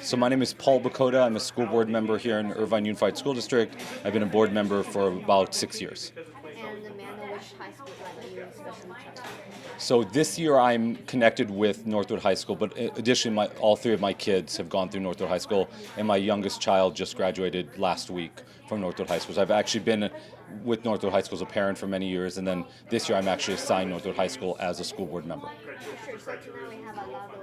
So my name is Paul Bokota. I'm a school board member here in Irvine Unified School District. I've been a board member for about 6 years. And may I know which high school are you especially charged? So this year I'm connected with Northwood High School, but additionally all three of my kids have gone through Northwood High School, and my youngest child just graduated last week from Northwood High School. So I've actually been with Northwood High School as a parent for many years, and then this year I'm actually assigned Northwood High School as a school board member. Sure, so tonight we have a lot of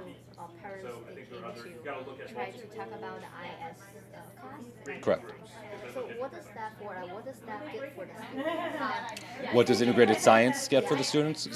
parents they came to try to talk about the IS class. Correct. So what is that for? What does that get for the students? What does integrated science get for the students?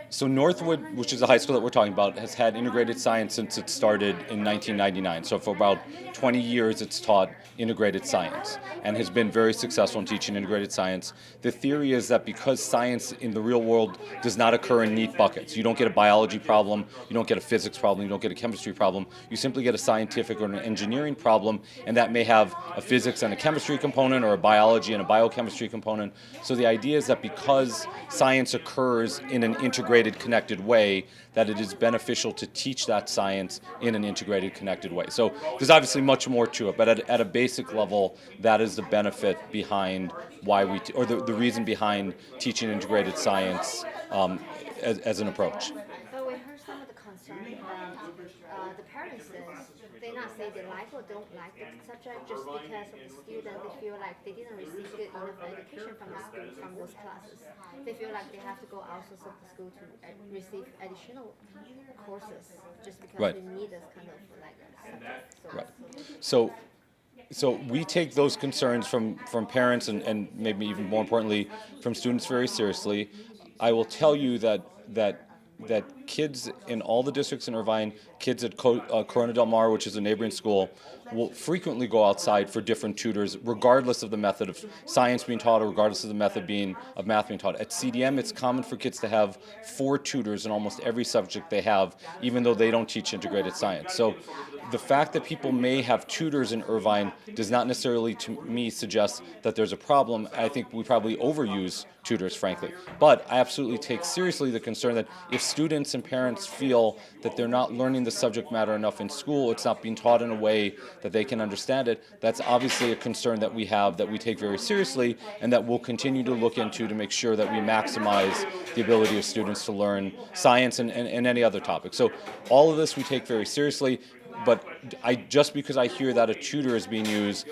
So Northwood, which is the high school that we're talking about, has had integrated science since it started in 1999. So for about 20 years it's taught integrated science and has been very successful in teaching integrated science. The theory is that because science in the real world does not occur in neat buckets, you don't get a biology problem, you don't get a physics problem, you don't get a chemistry problem, you simply get a scientific or an engineering problem, and that may have a physics and a chemistry component or a biology and a biochemistry component. So the idea is that because science occurs in an integrated, connected way, that it is beneficial to teach that science in an integrated, connected way. So there's obviously much more to it, but at a basic level, that is the benefit behind why the reason behind teaching integrated science as an approach. But we heard some of the concern about the parents they not say they like or don't like the subject just because of the student. They feel like they didn't receive good enough education from the school, from those classes. They feel like they have to go outside of the school to receive additional courses just because Right. they need this kind of like subject. Right. So we take those concerns from parents and maybe even more importantly from students very seriously. I will tell you that kids in all the districts in Irvine, kids at Corona Del Mar, which is a neighboring school, will frequently go outside for different tutors, regardless of the method of science being taught or regardless of the method of math being taught. At CDM, it's common for kids to have 4 tutors in almost every subject they have, even though they don't teach integrated science. So the fact that people may have tutors in Irvine does not necessarily, to me, suggest that there's a problem. I think we probably overuse tutors, frankly. But I absolutely take seriously the concern that if students and parents feel that they're not learning the subject matter enough in school, it's not being taught in a way that they can understand it, that's obviously a concern that we have, that we take very seriously, and that we'll continue to look into to make sure that we maximize the ability of students to learn science and any other topic. So all of this we take very seriously. But just because I hear that a tutor is being used,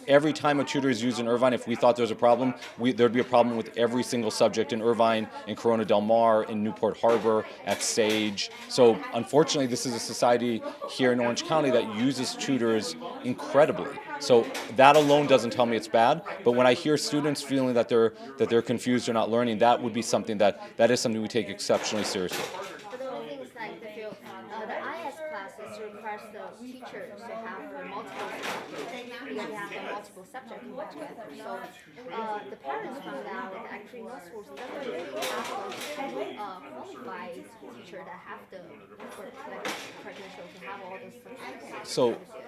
every time a tutor is used in Irvine, if we thought there was a problem, there'd be a problem with every single subject in Irvine, in Corona Del Mar, in Newport Harbor, at Sage. So unfortunately, this is a society here in Orange County that uses tutors incredibly. So that alone doesn't tell me it's bad, but when I hear students feeling that they're confused or not learning, that would be something that is something we take exceptionally seriously. But the only thing is like they feel the IS classes requires the teacher to have multiple subjects because they have multiple subjects to work with. So the parents found out that actually most schools doesn't really have those qualified teacher that have the credentials to have all those subjects.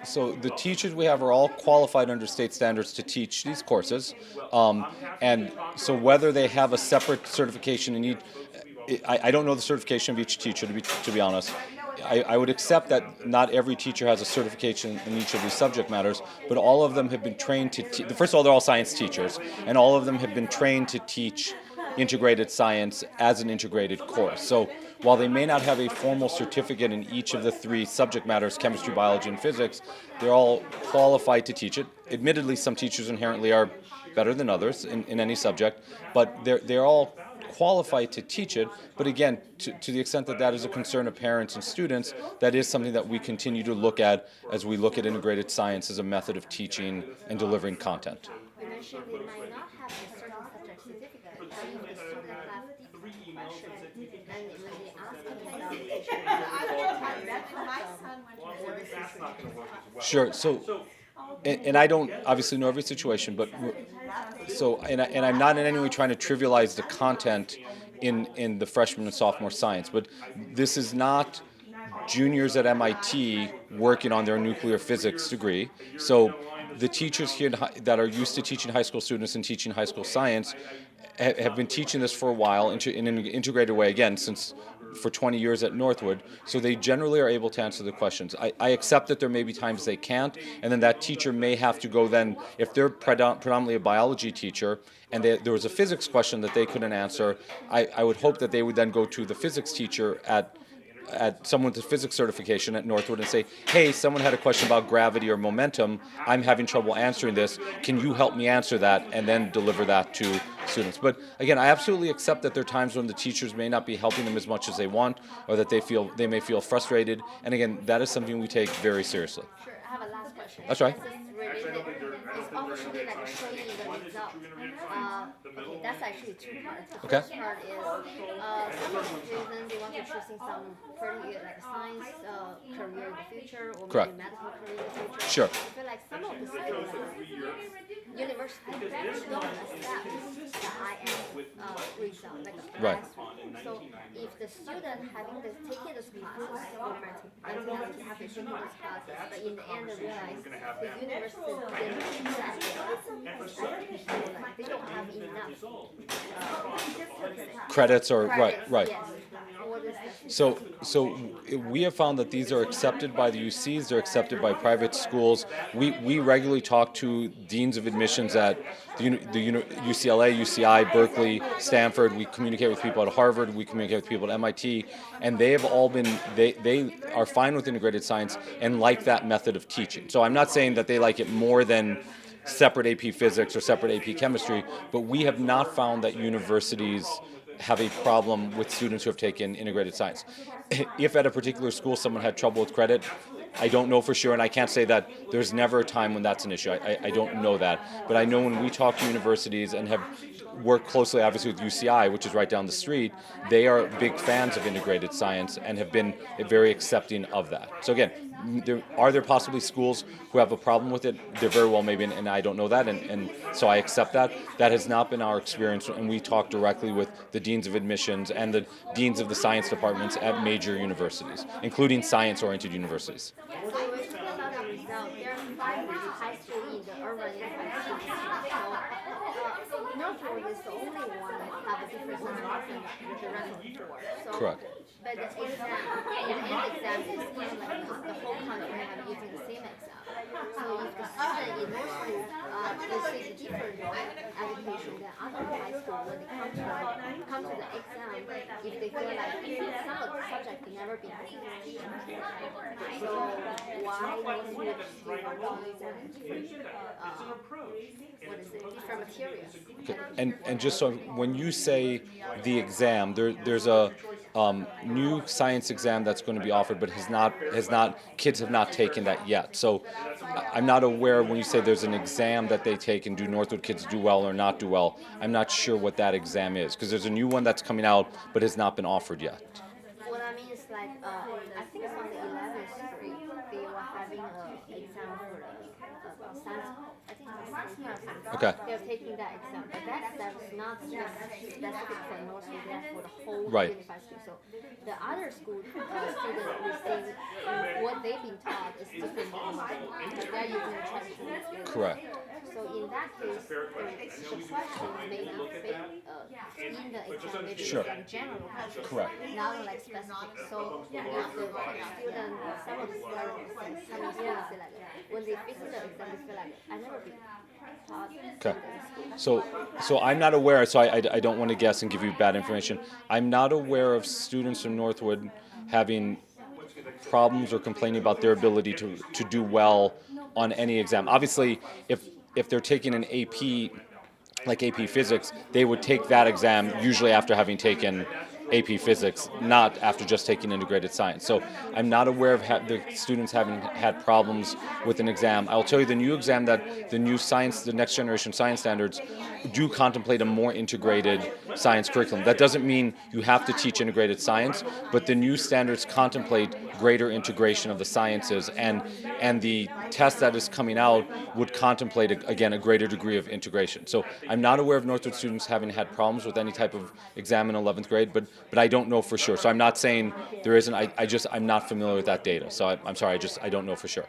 So the teachers we have are all qualified under state standards to teach these courses, and so whether they have a separate certification in each, I don't know the certification of each teacher to be honest. I would accept that not every teacher has a certification in each of these subject matters, but all of them have been trained to first of all, they're all science teachers, and all of them have been trained to teach integrated science as an integrated course. So while they may not have a formal certificate in each of the 3 subject matters, chemistry, biology, and physics, they're all qualified to teach it. Admittedly, some teachers inherently are better than others in any subject, but they're all qualified to teach it. But again, to the extent that that is a concern of parents and students, that is something that we continue to look at as we look at integrated science as a method of teaching and delivering content. You mentioned they might not have a certain subject certificate, but if the student have deep question, and when they ask them about the teacher, Sure. So, and I don't obviously know every situation, but and I'm not in any way trying to trivialize the content in the freshman and sophomore science, but this is not juniors at MIT working on their nuclear physics degree. So the teachers here that are used to teaching high school students and teaching high school science have been teaching this for a while in an integrated way, again, for 20 years at Northwood, so they generally are able to answer the questions. I accept that there may be times they can't, and then that teacher may have to go then, if they're predominantly a biology teacher, and there was a physics question that they couldn't answer, I would hope that they would then go to the physics teacher at someone with a physics certification at Northwood and say, hey, someone had a question about gravity or momentum, I'm having trouble answering this, can you help me answer that, and then deliver that to students. But again, I absolutely accept that there are times when the teachers may not be helping them as much as they want, or that they may feel frustrated, and again, that is something we take very seriously. Sure, I have a last question. That's right. This is related. It's actually like showing the result. Okay, that's actually two parts. The Okay. first part is some of the students they want to choosing some pretty like science career in the future or Correct. maybe medical career in the future. Sure. I feel like some of the schools, university don't accept the IM result, like a Right. classroom. So if the student taking those classes or mentality have to taking those classes, but in the end they realize the university didn't accept it. Like they don't have enough Credits or right. Yes. What is that? So we have found that these are accepted by the UCs, they're accepted by private schools. We regularly talk to deans of admissions at the UCLA, UCI, Berkeley, Stanford. We communicate with people at Harvard, we communicate with people at MIT, and they have all been, they are fine with integrated science and like that method of teaching. So I'm not saying that they like it more than separate AP physics or separate AP chemistry, but we have not found that universities have a problem with students who have taken integrated science. If at a particular school someone had trouble with credit, I don't know for sure, and I can't say that there's never a time when that's an issue. I don't know that. But I know when we talk to universities and have worked closely, obviously, with UCI, which is right down the street, they are big fans of integrated science and have been very accepting of that. So again, are there possibly schools who have a problem with it? There very well maybe, and I don't know that, and so I accept that. That has not been our experience, and we talk directly with the deans of admissions and the deans of the science departments at major universities, including science-oriented universities. So we're talking about the result. There are 5 high schools in the urban university. So Northwood is the only one that have a different system than the rest of the 4. So, Correct. But the exam, the end exam is kind of like the whole country have using the same exam. So if the student in Northwood receives different education than other high school, when they come to the exam, if they feel like some of the subjects never been taken, so why Northwood different materials? Okay. And just so when you say the exam, there's a new science exam that's going to be offered, but kids have not taken that yet. So I'm not aware when you say there's an exam that they take and do Northwood kids do well or not do well. I'm not sure what that exam is because there's a new one that's coming out but has not been offered yet. What I mean is like I think it's on the 11th Street they were having an exam for the science. I think it's science. Okay. They're taking that exam, but that exam is not specific for Northwood, that's for the whole Right. university. So the other school students receive what they've been taught is different from Northwood. They're using the traditional material. Correct. So in that case, the questions may not fit in the exam, maybe Sure. it's like general questions, Correct. not like specific. So if the student, some of the students say like, when they visit the exam, they feel like, I never been taught Okay. in school. So I'm not aware, so I don't want to guess and give you bad information. I'm not aware of students from Northwood having problems or complaining about their ability to do well on any exam. Obviously, if they're taking an AP, like AP Physics, they would take that exam usually after having taken AP Physics, not after just taking integrated science. So I'm not aware of the students having had problems with an exam. I'll tell you the new exam that the new science, the next generation science standards do contemplate a more integrated science curriculum. That doesn't mean you have to teach integrated science, but the new standards contemplate greater integration of the sciences, and the test that is coming out would contemplate, again, a greater degree of integration. So I'm not aware of Northwood students having had problems with any type of exam in 11th grade, but I don't know for sure. So I'm not saying there isn't, I'm not familiar with that data. So I'm sorry, I don't know for sure.